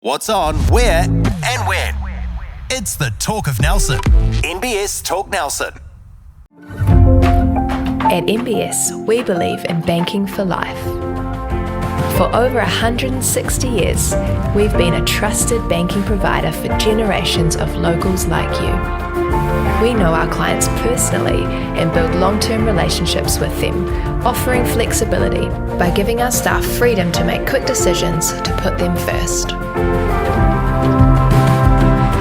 What's on, where, and when. It's the Talk of Nelson. NBS Talk Nelson. At NBS, we believe in banking for life. For over 160 years, we've been a trusted banking provider for generations of locals like you. We know our clients personally and build long-term relationships with them, offering flexibility by giving our staff freedom to make quick decisions to put them first.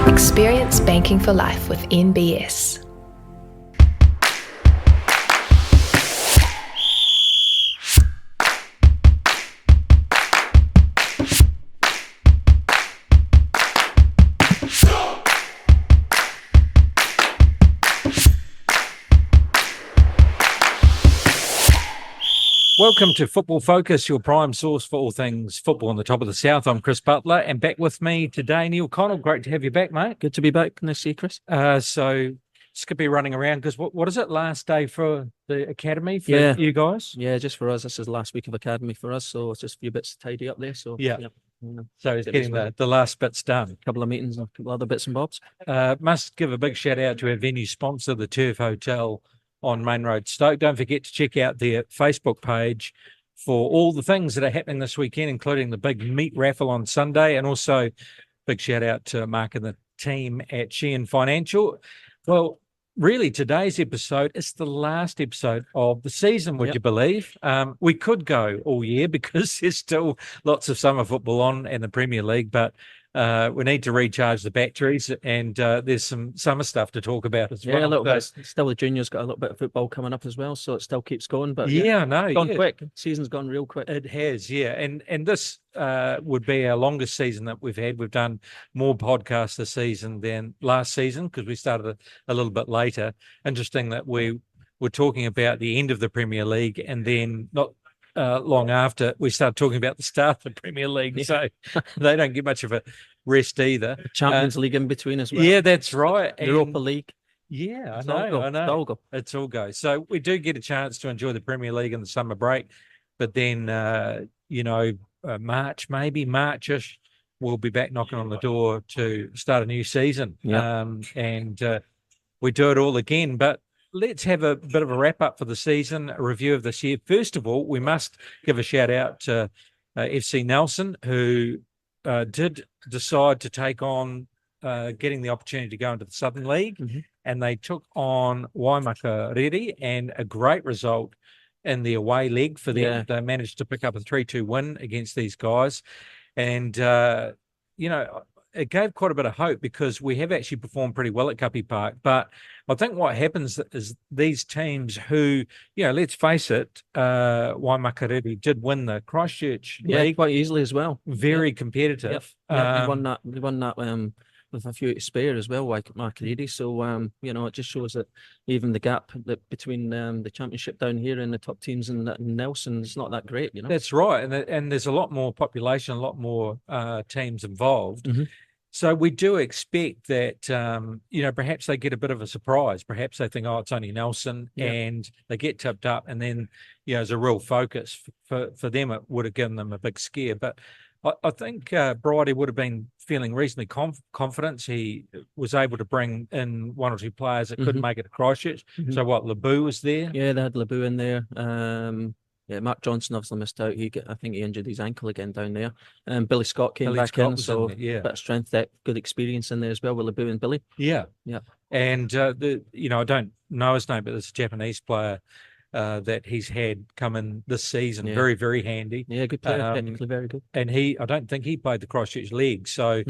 Experience banking for life with NBS. Welcome to Football Focus, your prime source for all things football on the top of the South. I'm Chris Butler, and back with me today, Neil Connell. Great to have you back, mate. Good to be back. Nice to see you, Chris. So Skippy running around because what is it? Last day for the academy for you guys? Yeah, just for us. This is the last week of academy for us, so it's just a few bits to tidy up there. So yeah. So it's getting the last bits done. A couple of meetings and a couple other bits and bobs. Must give a big shout out to our venue sponsor, the Turf Hotel on Main Road, Stoke. Don't forget to check out their Facebook page for all the things that are happening this weekend, including the big meat raffle on Sunday, and also big shout out to Mark and the team at Sheehan Financial. Well, really, today's episode is the last episode of the season, would you believe? We could go all year because there's still lots of summer football on and the Premier League, but we need to recharge the batteries, and there's some summer stuff to talk about as well. Yeah, a little bit. Still, the juniors got a little bit of football coming up as well, so it still keeps going. But it's gone quick. Season's gone real quick. It has, yeah. And this would be our longest season that we've had. We've done more podcasts this season than last season because we started a little bit later. Interesting that we were talking about the end of the Premier League, and then not long after we started talking about the start of the Premier League, so they don't get much of a rest either. Champions League in between as well. Yeah, that's right. Europa League. Yeah, It's I know. It's all go. So we do get a chance to enjoy the Premier League in the summer break, but then March-ish, we'll be back knocking on the door to start a new season. And we do it all again, but let's have a bit of a wrap-up for the season, a review of this year. First of all, we must give a shout-out to FC Nelson, who did decide to take on getting the opportunity to go into the Southern League, and they took on Wamakariri, and a great result in the away leg for them. Yeah. They managed to pick up a 3-2 win against these guys, and, it gave quite a bit of hope because we have actually performed pretty well at Guppy Park. But I think what happens is these teams who, let's face it, Wamakariri did win the Christchurch League quite easily as well. Very competitive. They won that with a few to spare as well, like Wamakariri. So it just shows that even the gap between the championship down here and the top teams in Nelson is not that great. That's right, and there's a lot more population, a lot more teams involved. So we do expect that, perhaps they get a bit of a surprise. Perhaps they think, it's only Nelson, and they get tipped up. And then, as a real focus for them, it would have given them a big scare. But I think Bridie would have been feeling reasonably confident. He was able to bring in one or two players that couldn't make it to Christchurch. So Lebu was there? Yeah, they had Lebu in there. Mark Johnson obviously missed out. I think he injured his ankle again down there. Billy Scott came back in, so bit of strength, that good experience in there as well with Lebu and Billy. Yeah. And I don't know his name, but there's a Japanese player that he's had come in this season. Very, very handy. Yeah, good player, technically very good. And I don't think he played the Christchurch League, so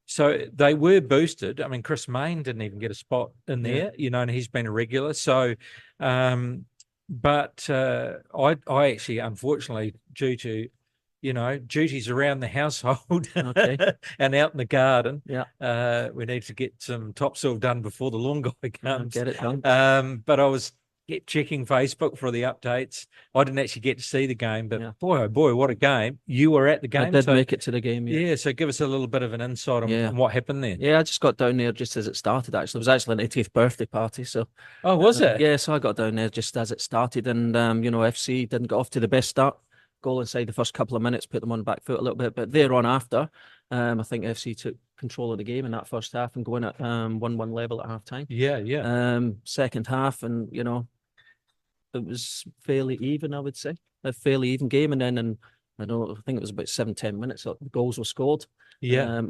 they were boosted. I mean, Chris Main didn't even get a spot in there, and he's been a regular. So. But I actually, unfortunately, due to, duties around the household and out in the garden, we need to get some topsoil done before the lawn guy comes. Get it done. But I was checking Facebook for the updates. I didn't actually get to see the game, but boy, oh boy, what a game. You were at the game. I did make it to the game, Yeah, so give us a little bit of an insight on what happened there. Yeah, I just got down there just as it started, actually. It was actually an 80th birthday party, so... Oh, was it? Yeah, so I got down there just as it started, and, FC didn't get off to the best start. goal inside the first couple of minutes, put them on the back foot a little bit. But thereon after, I think FC took control of the game in that first half and going at 1-1 level at half time. Second half, and it was fairly even, I would say. A fairly even game. And then I think it was about 7-10 minutes, the goals were scored. And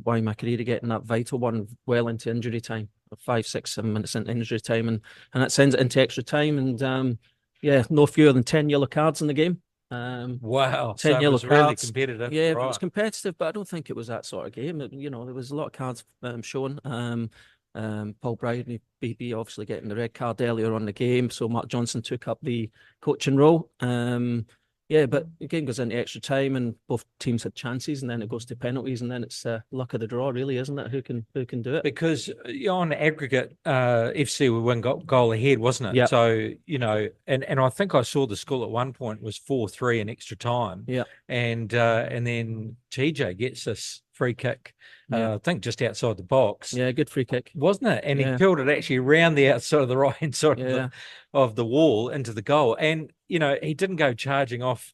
Wamakariri getting that vital one well into injury time, 5, 6, 7 minutes into injury time, and that sends it into extra time. And no fewer than 10 yellow cards in the game. Wow. 10 so yellow it was really cards. competitive. Yeah, right. It was competitive, but I don't think it was that sort of game. There was a lot of cards shown. Paul Brownie, BB, obviously getting the red card earlier on the game, so Mark Johnson took up the coaching role. But the game goes into extra time, and both teams had chances, and then it goes to penalties, and then it's luck of the draw, really, isn't it? Who can do it? Because on aggregate, FC were one goal ahead, wasn't it? Yeah. So and I think I saw the score at one point was 4-3 in extra time. Yeah. And then TJ gets this free kick. I think just outside the box. Yeah, good free kick, wasn't it? And he peeled it actually around the outside of the right hand side of the wall into the goal. And he didn't go charging off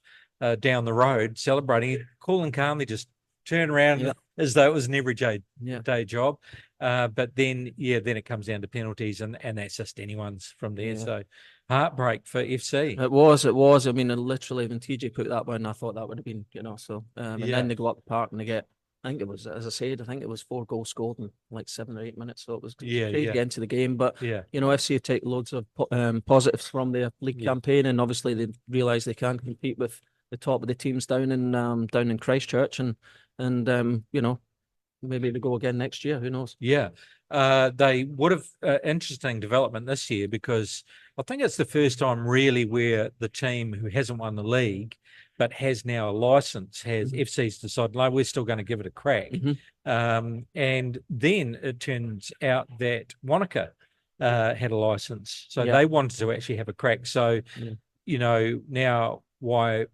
down the road celebrating. He cool and calmly just turned around as though it was an everyday day job. But then it comes down to penalties, and that's just anyone's from there. So heartbreak for FC. It was. I mean, literally, when TJ put that one, I thought that would have been, so. And then they go up the park and they get, I think it was, as I said, 4 goals scored in like 7 or 8 minutes. So it was crazy to get into the game. But, FC take loads of positives from their league campaign. And obviously they realise they can compete with the top of the teams down in Christchurch. And maybe they go again next year. Who knows? Yeah. They would have interesting development this year, because I think it's the first time really where the team who hasn't won the league but has now a license FC's decided, no, we're still going to give it a crack. And then it turns out that Wanaka had a license, so they wanted to actually have a crack. So now why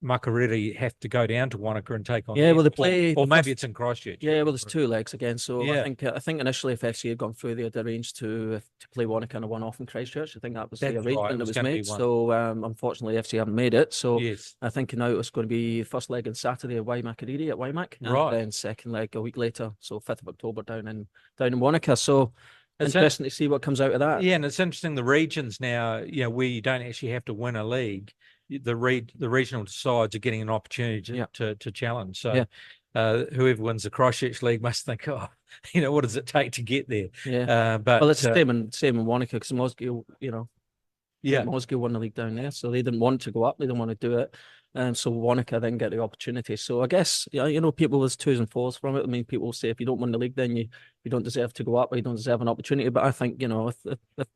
Makariri have to go down to Wanaka and take on they play, or maybe it's in Christchurch. There's 2 legs again. So I think initially, if FC had gone through, they had arranged to play Wanaka and a one-off in Christchurch. I think that was the arrangement that was made. So unfortunately, FC haven't made it. So I think now it's going to be first leg on Saturday at Wamakariri at Waimak, and then second leg a week later, so 5th of October down in Wanaka. So it's interesting to see what comes out of that. Yeah, and it's interesting the regions now, where you don't actually have to win a league. The regional sides are getting an opportunity to challenge. So whoever wins the Christchurch League must think, what does it take to get there? But it's the same in Wanaka, because Mosgiel, Mosgiel won the league down there, so they didn't want to go up, they didn't want to do it. So Wanaka then get the opportunity. So I guess, people, there's 2s and 4s from it. I mean, people say if you don't win the league, then you don't deserve to go up, or you don't deserve an opportunity. But I think, if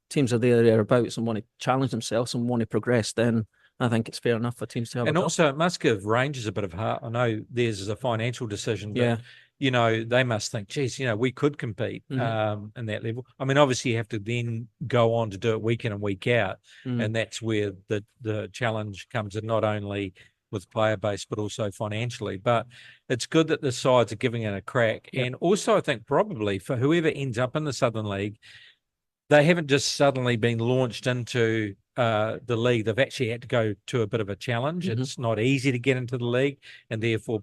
teams are thereabouts and want to challenge themselves and want to progress, then I think it's fair enough for teams to have. And also, it must give Rangers a bit of heart. I know theirs is a financial decision, but they must think, geez, we could compete in that level. I mean, obviously, you have to then go on to do it week in and week out, and that's where the challenge comes in, not only with player base but also financially. But it's good that the sides are giving it a crack, and also I think probably for whoever ends up in the Southern League, they haven't just suddenly been launched into the league. They've actually had to go to a bit of a challenge. It's not easy to get into the league, and therefore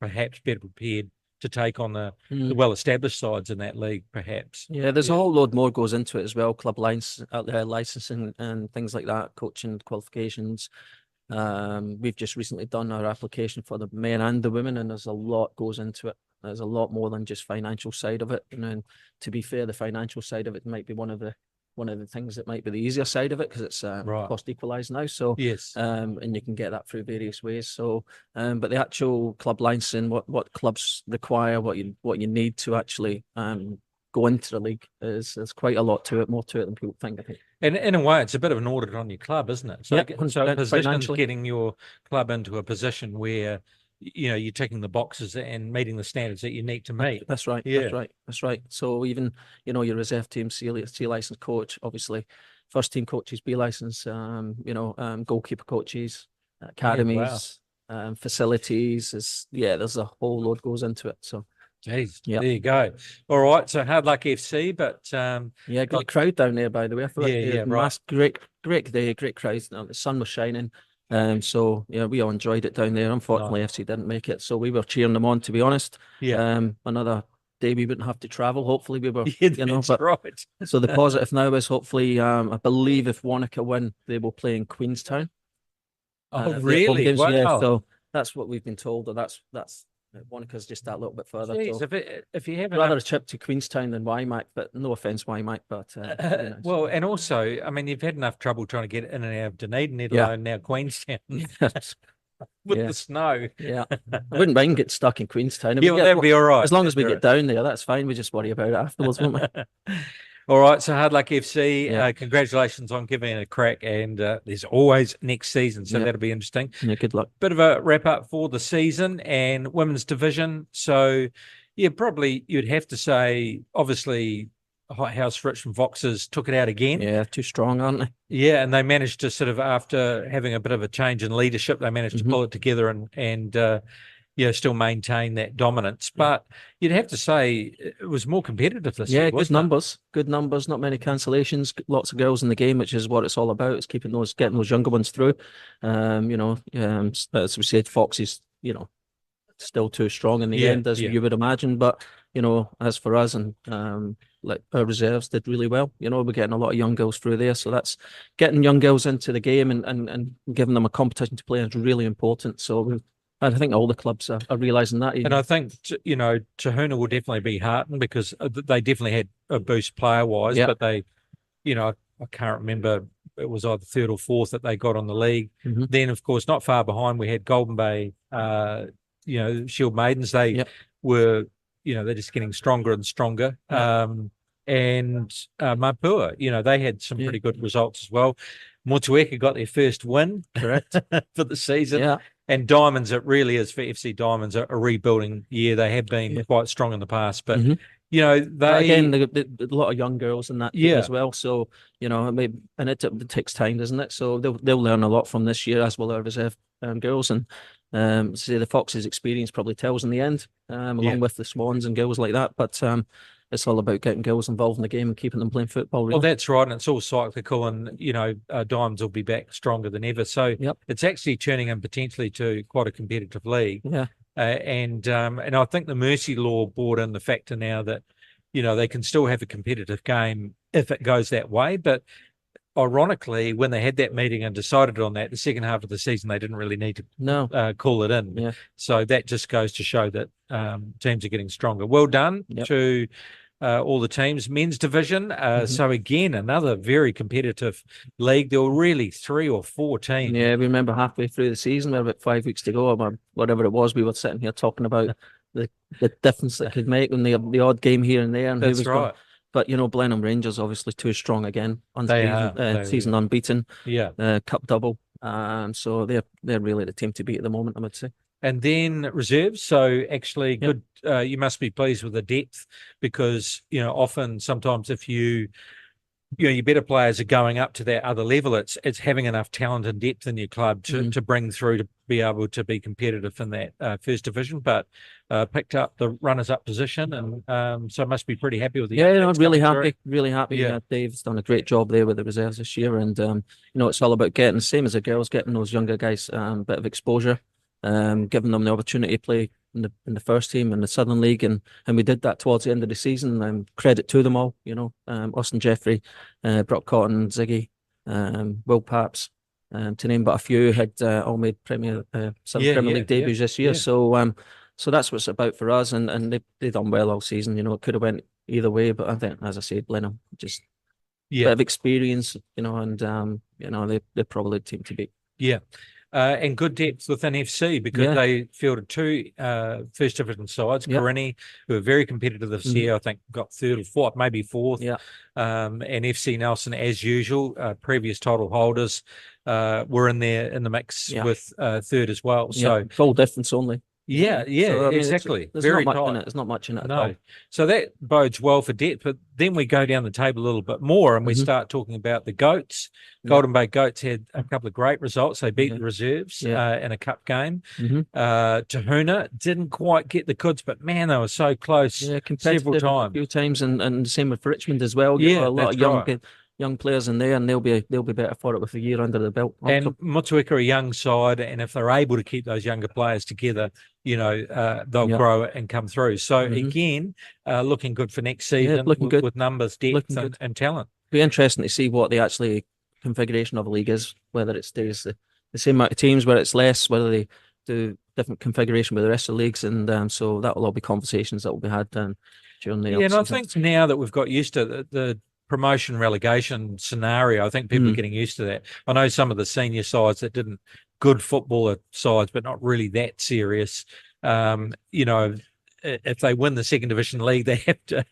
perhaps better prepared to take on the well-established sides in that league, perhaps. Yeah, there's a whole load more goes into it as well. Club licensing and things like that, coaching qualifications. We've just recently done our application for the men and the women, and there's a lot goes into it. There's a lot more than just financial side of it. And to be fair, the financial side of it might be one of the things that might be the easier side of it, because it's cost equalised now. So and you can get that through various ways. So but the actual club licensing, what clubs require, what you need to actually go into the league, is quite a lot to it, more to it than people think, I think. And in a way, it's a bit of an audit on your club, isn't it? So, so positions, getting your club into a position where you're ticking the boxes and meeting the standards that you need to meet. That's right. Yeah. That's right. So even, your reserve team, C licensed coach, obviously first team coaches, B license, goalkeeper coaches, academies, facilities. There's a whole load goes into it. So. Jeez, there you go. All right, so hard luck FC, but good crowd down there, by the way. I thought right. Great day, great crowds. The sun was shining. So yeah, we all enjoyed it down there. Unfortunately, FC didn't make it, so we were cheering them on, to be honest. Yeah. Another day we wouldn't have to travel. Hopefully, we were, Yeah, but that's right. so the positive now is hopefully, I believe if Wanaka win, they will play in Queenstown. Oh, Their home really? games. Yeah, Wow. so that's what we've been told. Or that's Wanaka's just that little bit further. Jeez, So if you haven't rather a trip to Queenstown than Wymack, but no offense, Wymack, but you know, well, and also, I mean, you've had enough trouble trying to get in and out of Dunedin, let alone now Queenstown with Yeah. the snow. Yeah, I wouldn't mind getting stuck in Queenstown. Yeah, well, that'd be all right. As long as we That'd get be down there, that's fine. We just worry about it afterwards, won't we? all right, so Hard Luck FC, Yeah. congratulations on giving it a crack, and there's always next season, so Yeah. that'll be interesting. Yeah, good luck. Bit of a wrap up for the season and women's division. So, yeah, probably you'd have to say, obviously, Hot House Richmond Foxes took it out again. Yeah, too strong, aren't they? Yeah, and they managed to sort of, after having a bit of a change in leadership, they managed to pull it together and still maintain that dominance. But you'd have to say it was more competitive this year, Yeah, good wasn't it? numbers. Good numbers. Not many cancellations. Lots of girls in the game, which is what it's all about. It's getting those younger ones through. As we said, Foxes, still too strong in the end, as you would imagine. But as for us and like our reserves did really well. We're getting a lot of young girls through there, so that's getting young girls into the game and giving them a competition to play is really important. So I think all the clubs are realising that. And I think, Tahuna will definitely be heartened because they definitely had a boost player-wise, but they, I can't remember, it was either third or fourth that they got on the league. Then, of course, not far behind, we had Golden Bay, Shield Maidens. They were, they're just getting stronger and stronger. And Mapua, they had some pretty good results as well. Motueka got their first win, correct, for the season. Yeah. And Diamonds, it really is for FC Diamonds a rebuilding year. They have been quite strong in the past, but they again, a lot of young girls in that team as well. So and it takes time, doesn't it? So they'll learn a lot from this year, as will our reserve girls. And say the Foxes' experience probably tells in the end, along with the Swans and girls like that. But it's all about getting girls involved in the game and keeping them playing football. Really. Well, that's right, and it's all cyclical, and Diamonds will be back stronger than ever. So it's actually turning in potentially to quite a competitive league. Yeah, and I think the Mercy Law brought in the factor now that they can still have a competitive game if it goes that way. But ironically, when they had that meeting and decided on that, the second half of the season they didn't really need to call it in. Yeah. So that just goes to show that teams are getting stronger. Well done to all the teams. Men's division. So again, another very competitive league. There were really 3 or 4 teams. Yeah, we remember halfway through the season, we had about 5 weeks to go, or whatever it was. We were sitting here talking about the difference it could make in the odd game here and there. And that's right. But Blenheim Rangers obviously too strong again. Season unbeaten. Yeah. Cup double. So they're really the team to beat at the moment, I would say. And then reserves. So actually, good. You must be pleased with the depth because often sometimes if your better players are going up to that other level, it's having enough talent and depth in your club to bring through to be able to be competitive in that first division. But picked up the runners-up position, and so must be pretty happy with the. Yeah, really happy. Yeah. Dave's done a great job there with the reserves this year, and it's all about getting the same as the girls, getting those younger guys a bit of exposure, giving them the opportunity to play in the first team in the Southern League, and we did that towards the end of the season. And credit to them all, Austin Jeffrey, Brock Cotton, Ziggy, Will Paps, to name but a few, had all made Premier League debuts this year. Yeah. So that's what it's about for us, and they've done well all season. It could have went either way, but I think, as I said, Blenheim just a bit of experience, and they're probably the team to beat. Yeah. And good depth within FC because they fielded 2 first division sides. Karini, who were very competitive this year, I think got 3rd or 4th, maybe 4th. Yeah. And FC Nelson, as usual, previous title holders were in the mix with 3rd as well. So goal difference only. Yeah, So, exactly. There's Very not much tight. in it. There's not much in it at No. all. So that bodes well for depth. But then we go down the table a little bit more and we start talking about the Goats. Golden Bay Goats had a couple of great results. They beat the reserves in a cup game. Tahuna didn't quite get the goods, but man, they were so close several times. A few times, and the same with Richmond as well. Yeah, A lot that's of young right. young players in there, and they'll be better for it with a year under the belt. And Motueka are a young side, and if they're able to keep those younger players together, they'll grow and come through. So again, looking good for next season with numbers, depth, and talent. Be interesting to see what the actually configuration of a league is, whether it stays the same amount of teams, whether it's less, whether they do different configuration with the rest of the leagues, and so that will all be conversations that will be had during the and I think now that we've got used to the promotion relegation scenario, I think people are getting used to that. I know some of the senior sides that didn't good footballer sides, but not really that serious. If they win the second division league, they have to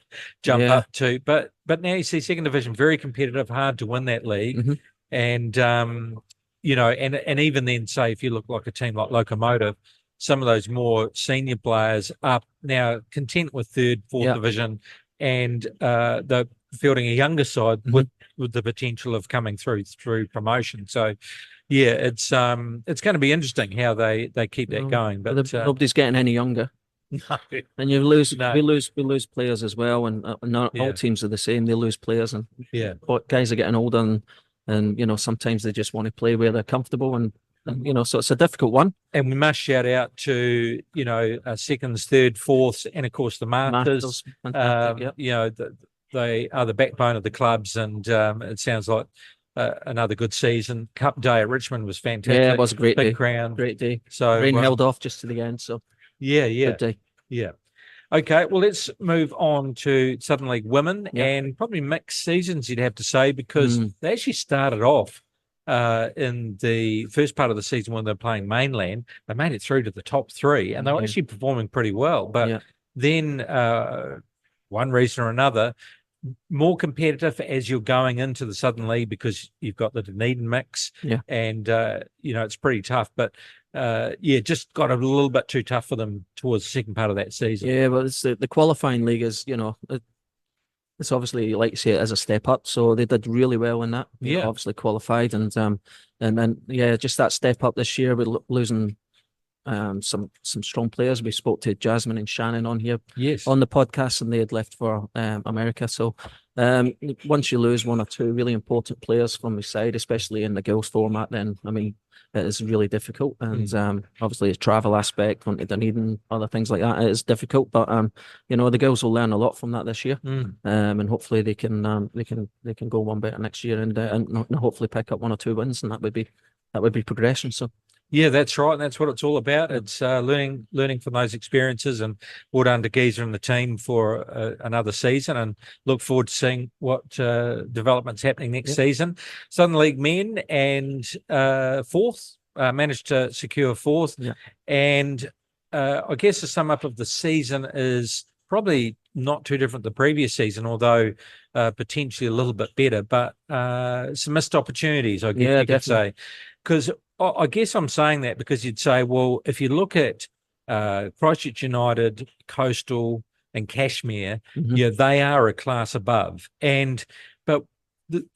jump up to. But now you see second division very competitive, hard to win that league, and and even then, say if you look like a team like Locomotive, some of those more senior players are now content with third, fourth division, and they're fielding a younger side with the potential of coming through promotion. So, it's going to be interesting how they keep that going. But nobody's getting any younger. No, and we lose players as well, and not all teams are the same. They lose players, and but guys are getting older, and sometimes they just want to play where they're comfortable, and so it's a difficult one. And we must shout out to seconds, third, fourths, and of course the Masters. They are the backbone of the clubs, and it sounds like another good season. Cup day at Richmond was fantastic. Yeah, it was a great Big day. crowd. Great day. So rain held off just to the end. So good day. Yeah. Okay, well, let's move on to Southern League women, and probably mixed seasons, you'd have to say, because they actually started off in the first part of the season when they're playing mainland. They made it through to the top three, and they were actually performing pretty well. But then one reason or another, more competitive as you're going into the Southern League because you've got the Dunedin mix, and it's pretty tough. But just got a little bit too tough for them towards the second part of that season. Yeah, but it's the qualifying league is it's obviously, like you say, it is a step up. So they did really well in that. Obviously qualified, and then just that step up this year with losing some strong players. We spoke to Jasmine and Shannon on here on the podcast, and they had left for America. So once you lose one or two really important players from the side, especially in the girls format, then it is really difficult. And obviously the travel aspect, onto Dunedin, other things like that, it is difficult. But the girls will learn a lot from that this year, and hopefully they can go one better next year, and hopefully pick up one or two wins, and that would be progression. So. Yeah, that's right. And that's what it's all about. It's learning from those experiences, and well done to Geezer and the team for another season, and look forward to seeing what developments happening next season. Southern League men and fourth, managed to secure fourth. And I guess the sum up of the season is probably not too different the previous season, although potentially a little bit better, but some missed opportunities, I guess you could say. Because I guess I'm saying that because you'd say, well, if you look at Christchurch United, Coastal, and Cashmere, they are a class above. But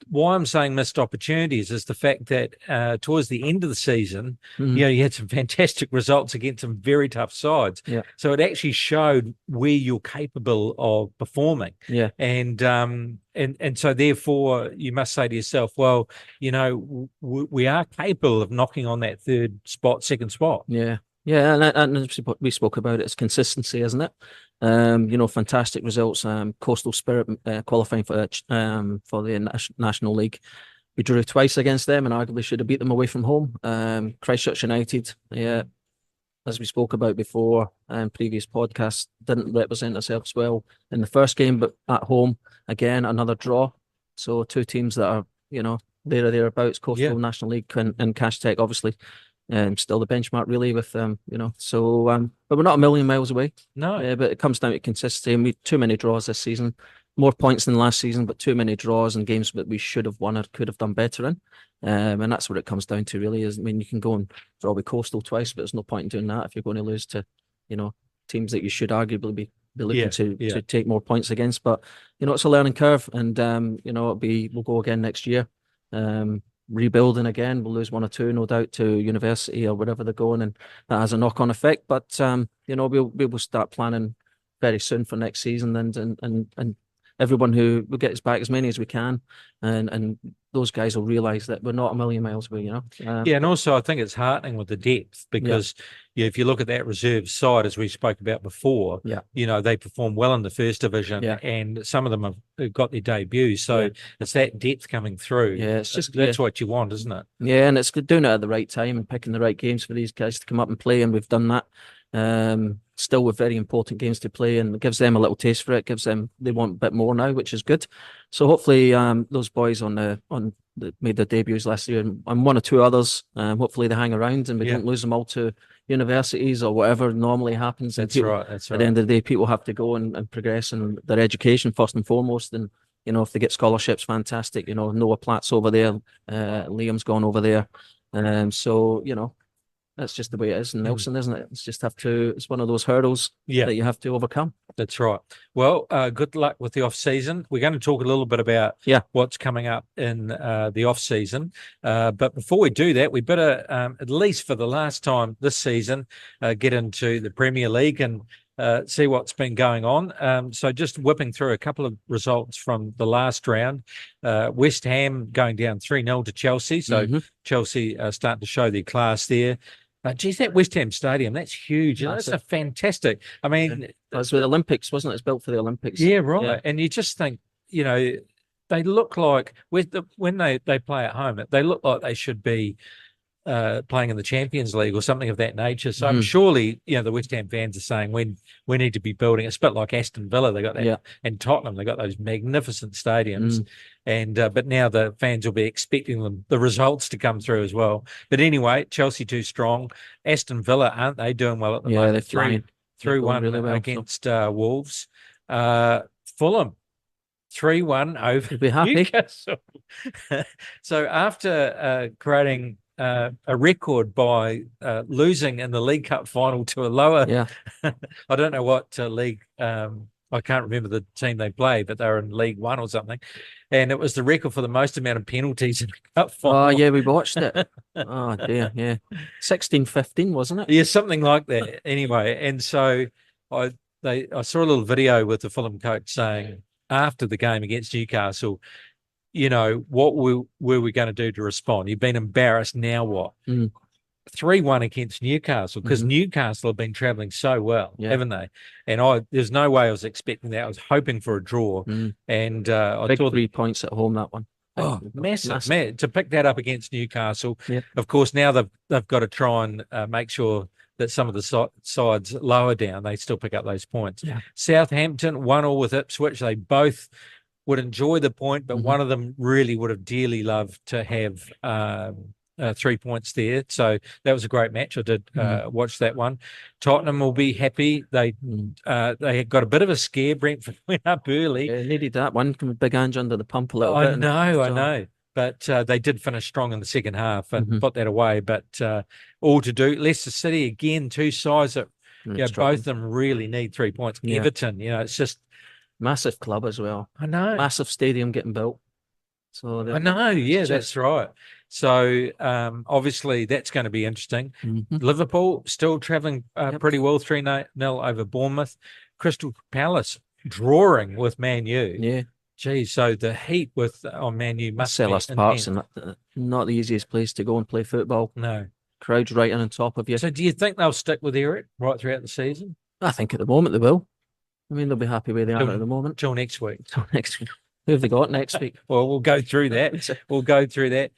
why I'm saying missed opportunities is the fact that towards the end of the season, you had some fantastic results against some very tough sides. So it actually showed where you're capable of performing. And so therefore you must say to yourself, well, we are capable of knocking on that second spot. And we spoke about it as consistency, isn't it? Fantastic results. Coastal Spirit qualifying for the National League. We drew twice against them, and arguably should have beat them away from home. Christchurch United, as we spoke about before, previous podcasts, didn't represent themselves well in the first game, but at home again another draw. So two teams that are there or thereabouts. Coastal National League and Cash Tech, obviously. Still the benchmark really with so but we're not a million miles away. No, but it comes down to consistency, and we too many draws this season, more points than last season, but too many draws and games that we should have won or could have done better in, and that's what it comes down to really. You can go and draw with Coastal twice, but there's no point in doing that if you're going to lose to teams that you should arguably be looking to take more points against. But it's a learning curve, and we'll go again next year. Rebuilding again, we'll lose one or two, no doubt, to university or wherever they're going, and that has a knock-on effect. But we will start planning very soon for next season, and everyone who will get us back as many as we can, and those guys will realise that we're not a million miles away. Yeah, and also I think it's heartening with the depth because if you look at that reserve side, as we spoke about before, they perform well in the first division, and some of them have got their debuts. So it's that depth coming through. Yeah, it's just that's what you want, isn't it? Yeah, and it's doing it at the right time and picking the right games for these guys to come up and play, and we've done that. Still with very important games to play, and it gives them a little taste for it. They want a bit more now, which is good. So hopefully, those boys made their debuts last year, and one or two others. Hopefully they hang around and we don't lose them all to universities or whatever normally happens. That's right. At the end of the day, people have to go and progress in their education first and foremost. And if they get scholarships, fantastic. Noah Platt's over there, Liam's gone over there, so that's just the way it is in Nelson, isn't it? It's one of those hurdles that you have to overcome. That's right. Well, good luck with the off season. We're going to talk a little bit about what's coming up in the off season. But before we do that, we better, at least for the last time this season, get into the Premier League and see what's been going on. So just whipping through a couple of results from the last round. West Ham going down 3-0 to Chelsea. So Chelsea starting to show their class there. Geez, that West Ham Stadium, that's huge. That's a fantastic. I mean, it was with the Olympics, wasn't it? It's built for the Olympics. Yeah, right. Yeah. And you just think, they look like when they play at home, they look like they should be playing in the Champions League or something of that nature. So I'm surely, the West Ham fans are saying we need to be building. It's a bit like Aston Villa. They got that, and Tottenham. They got those magnificent stadiums. And but now the fans will be expecting the results to come through as well. But anyway, Chelsea too strong. Aston Villa, aren't they doing well at the moment? They're 3-1 really well, against Wolves. Fulham 3-1 over be happy. Newcastle. So after creating a record by losing in the League Cup final to a lower, I don't know what league. I can't remember the team they play, but they were in League One or something, and it was the record for the most amount of penalties in the cup final. Oh yeah, we watched it. Oh dear, yeah, 16-15, wasn't it? Yeah, something like that. Anyway, and so I saw a little video with the Fulham coach saying after the game against Newcastle, what were we going to do to respond? You've been embarrassed. Now what? 3-1 against Newcastle because Newcastle have been travelling so well, haven't they? And there's no way I was expecting that. I was hoping for a draw, and I thought 3 points at home, that one. Oh, massive. Man, to pick that up against Newcastle. Of course, now they've got to try and make sure that some of the sides lower down, they still pick up those points. Southampton 1-1 with Ipswich. They both would enjoy the point, but one of them really would have dearly loved to have 3 points there. So that was a great match. I did watch that one. Tottenham will be happy. They got a bit of a scare. Brentford went up early. Yeah, needed that one. Big Ange under the pump a little bit. I know. But they did finish strong in the second half and put that away. But all to do. Leicester City, again, two sides that both of them really need 3 points. Everton, it's just massive club as well. I know. Massive stadium getting built. So I know. Yeah, that's right. So obviously that's going to be interesting. Liverpool still travelling pretty well, 3-0 over Bournemouth. Crystal Palace drawing with Man U. Yeah. Geez, so the heat on Man U must Selhurst Park's not the easiest place to go and play football. No. Crowds right in on top of you. So do you think they'll stick with Eric right throughout the season? I think at the moment they will. I mean, they'll be happy where they are at the moment. Till next week. Who have they got next week? Well, we'll go through that.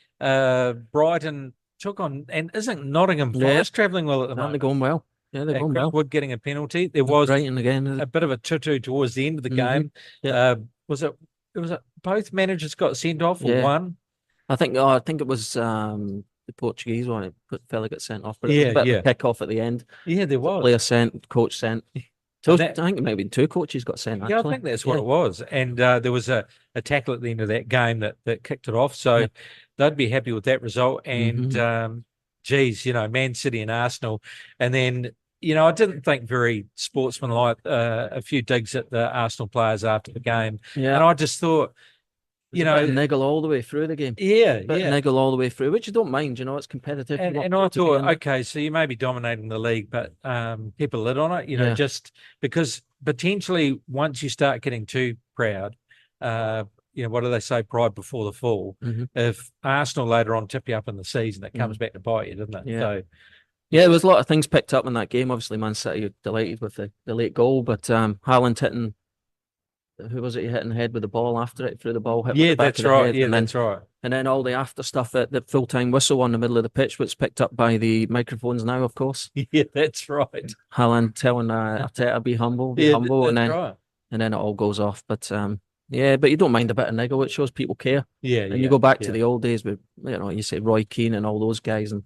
Brighton took on, and isn't Nottingham Forest travelling well at the moment? They're going well. Yeah, they're going well. Wood getting a penalty. There was Brighton again. A bit of a tutu towards the end of the game. Was it both managers got sent off or one? I think it was the Portuguese one. The fella got sent off, but it was a bit of a kick off at the end. Yeah, there was. Player sent, coach sent. I think it might have been two coaches got sent. Yeah, I think that's what it was. And there was a tackle at the end of that game that kicked it off. So they'd be happy with that result. And Man City and Arsenal. And then, I didn't think very sportsmanlike, a few digs at the Arsenal players after the game. Yeah. And I just thought, niggle all the way through the game. Niggle all the way through, which you don't mind, it's competitive. And I thought, okay, so you may be dominating the league, but keep a lid on it, just because potentially once you start getting too proud, what do they say? Pride before the fall. Mhm. If Arsenal later on tip you up in the season, it comes back to bite you, doesn't it? Yeah. So, Yeah, there was a lot of things picked up in that game. Obviously, Man City were delighted with the late goal, but Haaland hitting, who was it? He hit in the head with the ball after it, threw the ball, hit with the back that's of the right. head, Yeah, and then that's right. and then all the after stuff at the full-time whistle on the middle of the pitch, which is picked up by the microphones now, of course. Yeah, that's right. Haaland telling Arteta, be humble, Yeah, and that's then right. and then it all goes off. But yeah, but you don't mind a bit of niggle. It shows people care. Yeah, And you go back to the old days with, you say Roy Keane and all those guys and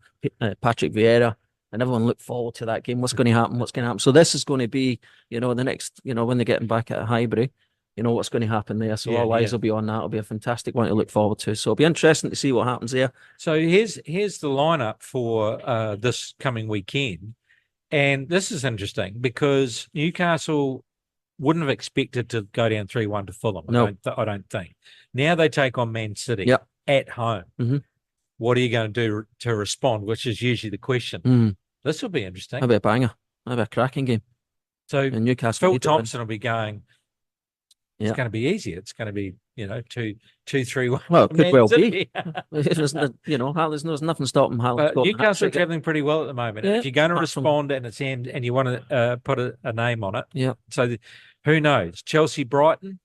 Patrick Vieira, and everyone looked forward to that game. What's going to happen? What's going to happen? So this is going to be, the next, when they're getting back at Highbury, what's going to happen there. So all eyes will be on that. It'll be a fantastic one to look forward to. So it'll be interesting to see what happens there. So here's the lineup for this coming weekend, and this is interesting because Newcastle wouldn't have expected to go down 3-1 to Fulham. No. I don't think. Now they take on Man City at home. Mm-hmm. What are you going to do to respond? Which is usually the question. This will be interesting. That'll be a banger. That'll be a cracking game. So and Newcastle, Phil Thompson will be going. It's going to be easy. It's going to be 2-3-1. Well, it could well be. There's nothing stopping Haaland. Newcastle are travelling pretty well at the moment. If you're going to respond and it's end and you want to put a name on it, So who knows? Chelsea, Brighton.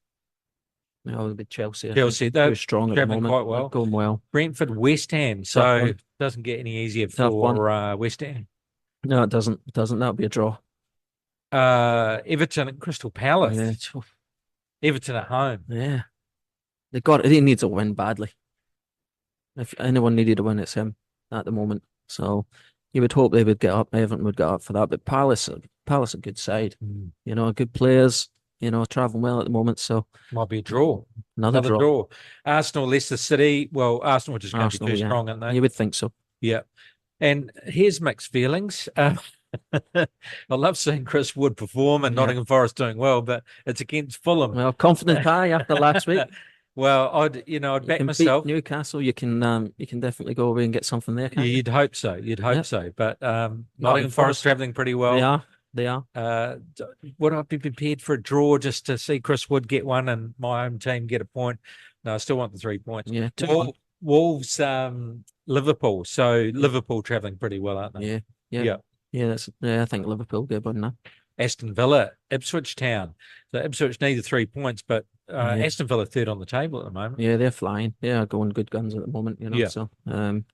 It'll be Chelsea. They're strong at the moment. Quite well. They're going well. Brentford, West Ham. So it doesn't get any easier for West Ham. No, it doesn't. That'll be a draw. Everton and Crystal Palace. Yeah. Everton at home. Yeah. They need to win badly. If anyone needed to win, it's him at the moment. So you would hope they would get up. Everton would get up for that. But Palace a good side. Good players. Traveling well at the moment. So might be a draw. Another draw. Arsenal, Leicester City. Well, Arsenal are just going to be too strong, aren't they? You would think so. Yeah. And here's mixed feelings. I love seeing Chris Wood perform and Nottingham Forest doing well, but it's against Fulham. Well, confident high after last week. Well, I'd back myself. Beat Newcastle, you can definitely go away and get something there. Can't you? You'd hope so. But Nottingham Forest travelling pretty well. They are. Would I be prepared for a draw just to see Chris Wood get one and my home team get a point? No, I still want the 3 points. Yeah. Wolves, Liverpool. So Liverpool travelling pretty well, aren't they? Yeah. I think Liverpool get one now. Aston Villa, Ipswich Town. So Ipswich needed 3 points, but Aston Villa third on the table at the moment. Yeah, they're flying. They are going good guns at the moment, So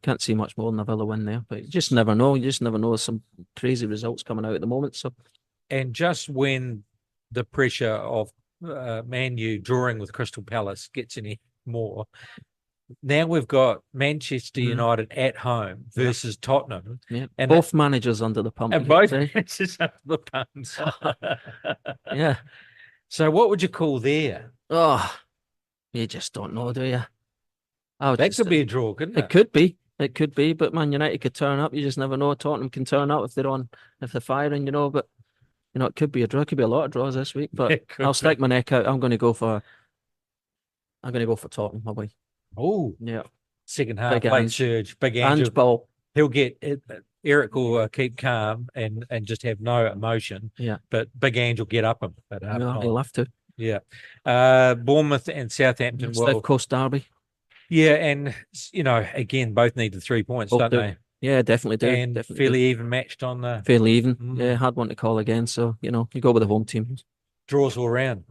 can't see much more than a Villa win there. But you just never know. There's some crazy results coming out at the moment. So, and just when the pressure of Man U drawing with Crystal Palace gets any more, now we've got Manchester United at home versus Tottenham. Yeah, and both managers under the pump. And both managers under the pumps. Yeah. So what would you call there? Oh, you just don't know, do you? That could be a draw, couldn't it? It could be, but Man United could turn up. You just never know. Tottenham can turn up if they're firing, but it could be a draw. It could be a lot of draws this week, but I'll stick my neck out. I'm going to go for Tottenham, my boy. Oh, yeah. Second half, late surge, big Angel. Ball. He'll get it. Eric will keep calm and just have no emotion. Yeah. But Big Angel get up him. He'll have to. Yeah. Bournemouth and Southampton. South Coast Derby. Yeah, and again, both needed 3 points, don't they? Yeah, definitely do. And definitely fairly even matched on the. Fairly even. Yeah, hard one to call again. So you go with the home team. Draws all around.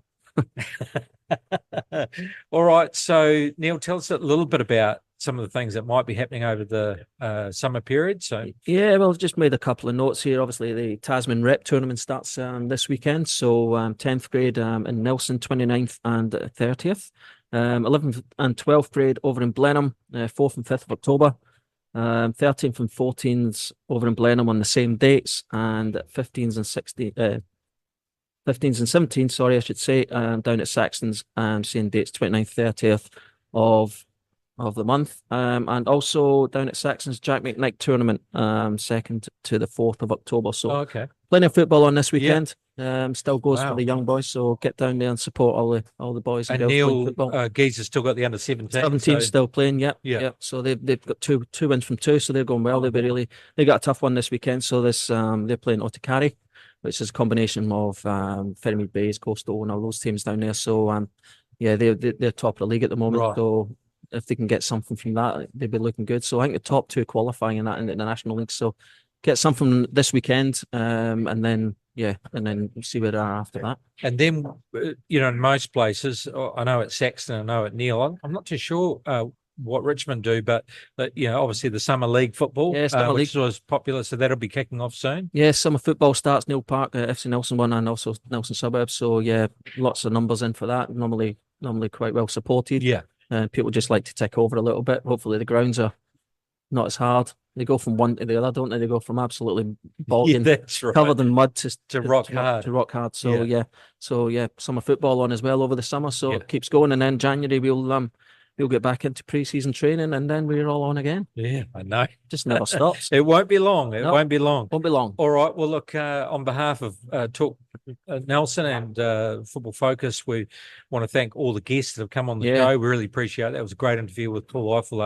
All right. So Neil, tell us a little bit about some of the things that might be happening over the summer period. So I've just made a couple of notes here. Obviously, the Tasman Rep tournament starts this weekend. So 10th grade in Nelson, 29th and 30th. 11th and 12th grade over in Blenheim, 4th and 5th of October. 13th and 14th over in Blenheim on the same dates, and 15th and 17th, sorry, I should say, down at Saxton's, same dates, 29th, 30th of the month. And also down at Saxton's Jack McKnight tournament, 2nd to the 4th of October. So plenty of football on this weekend. Still goes for the young boys, so get down there and support all the boys and girls playing football. Geezer's still got the under 17 still playing, yep. So they've got two wins from 2, so they're going well. They got a tough one this weekend. So they're playing Otakari, which is a combination of Ferrymead Bays, Coastal, and all those teams down there. So Yeah, they're top of the league at the moment. Right. So if they can get something from that, they'd be looking good. So I think the top 2 qualifying in that in the National League. So get something this weekend, and then see where they are after that. And then, in most places, I know at Saxton, I know at Neil, I'm not too sure what Richmond do, but obviously the Summer League football, which was popular, so that'll be kicking off soon. Yeah, summer football starts. Neil Park, FC Nelson won, and also Nelson Suburbs. So yeah, lots of numbers in for that. Normally quite well supported. Yeah. People just like to take over a little bit. Hopefully the grounds are not as hard. They go from one to the other, don't they? They go from absolutely bogging, that's right, covered in mud to rock hard. To rock hard. So summer football on as well over the summer. So it keeps going, and then January we'll get back into pre-season training, and then we're all on again. Yeah, I know. Just never stops. It won't be long. Won't be long. Won't be long. All right. Well, look, on behalf of Talk Nelson and Football Focus, we want to thank all the guests that have come on the show. We really appreciate it. That was a great interview with Paul Eiffel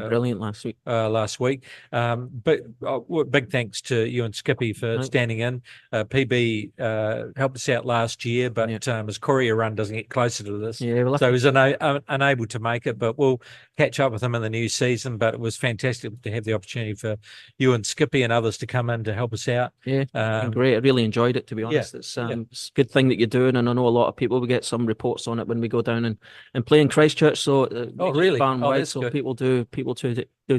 brilliant last week. But big thanks to you and Skippy for standing in. PB helped us out last year, but his courier run doesn't get closer to this. Yeah, so he was unable to make it, but we'll catch up with him in the new season. But it was fantastic to have the opportunity for you and Skippy and others to come in to help us out. Yeah, great. I really enjoyed it, to be honest. It's a good thing that you're doing, and I know a lot of people, we get some reports on it when we go down and play in Christchurch. So really? So good. people do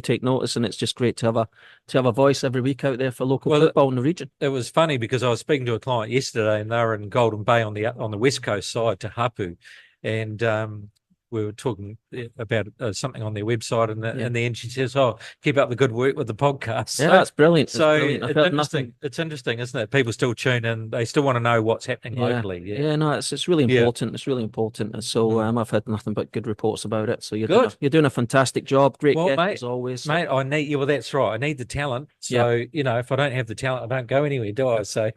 take notice, and it's just great to have a voice every week out there for local football in the region. It was funny because I was speaking to a client yesterday, and they were in Golden Bay on the west coast side to Hapu, and we were talking about something on their website, and in the end she says, "Oh, keep up the good work with the podcast." Yeah, that's brilliant. It's interesting. It's interesting, isn't it? People still tune in. They still want to know what's happening locally. Yeah, no, it's really important. It's really important. So I've had nothing but good reports about it. So you're doing a fantastic job. Great guest, mate, as always. Mate, I need you. Well, that's right. I need the talent. So if I don't have the talent, I don't go anywhere, do I? So,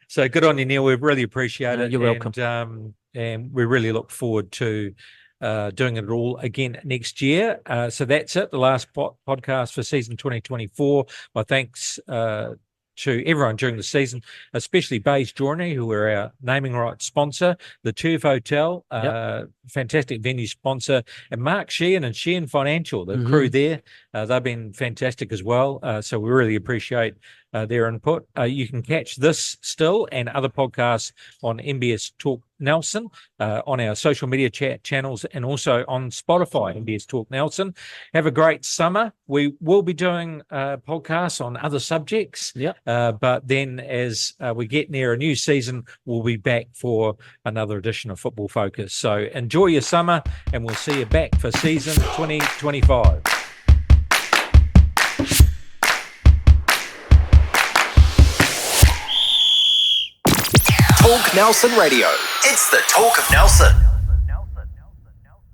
so good on you, Neil. We really appreciate it. You're welcome. And we really look forward to doing it all again next year. So that's it, the last podcast for season 2024. My thanks to everyone during the season, especially Bayes Journey, who are our naming rights sponsor, the Turf Hotel, fantastic venue sponsor, and Mark Sheehan and Sheehan Financial, the crew there. They've been fantastic as well. So we really appreciate their input. You can catch this still and other podcasts on MBS Talk Nelson, on our social media channels, and also on Spotify, MBS Talk Nelson. Have a great summer. We will be doing podcasts on other subjects, but then as we get near a new season, we'll be back for another edition of Football Focus. So enjoy your summer, and we'll see you back for season 2025. Talk Nelson Radio. It's the Talk of Nelson.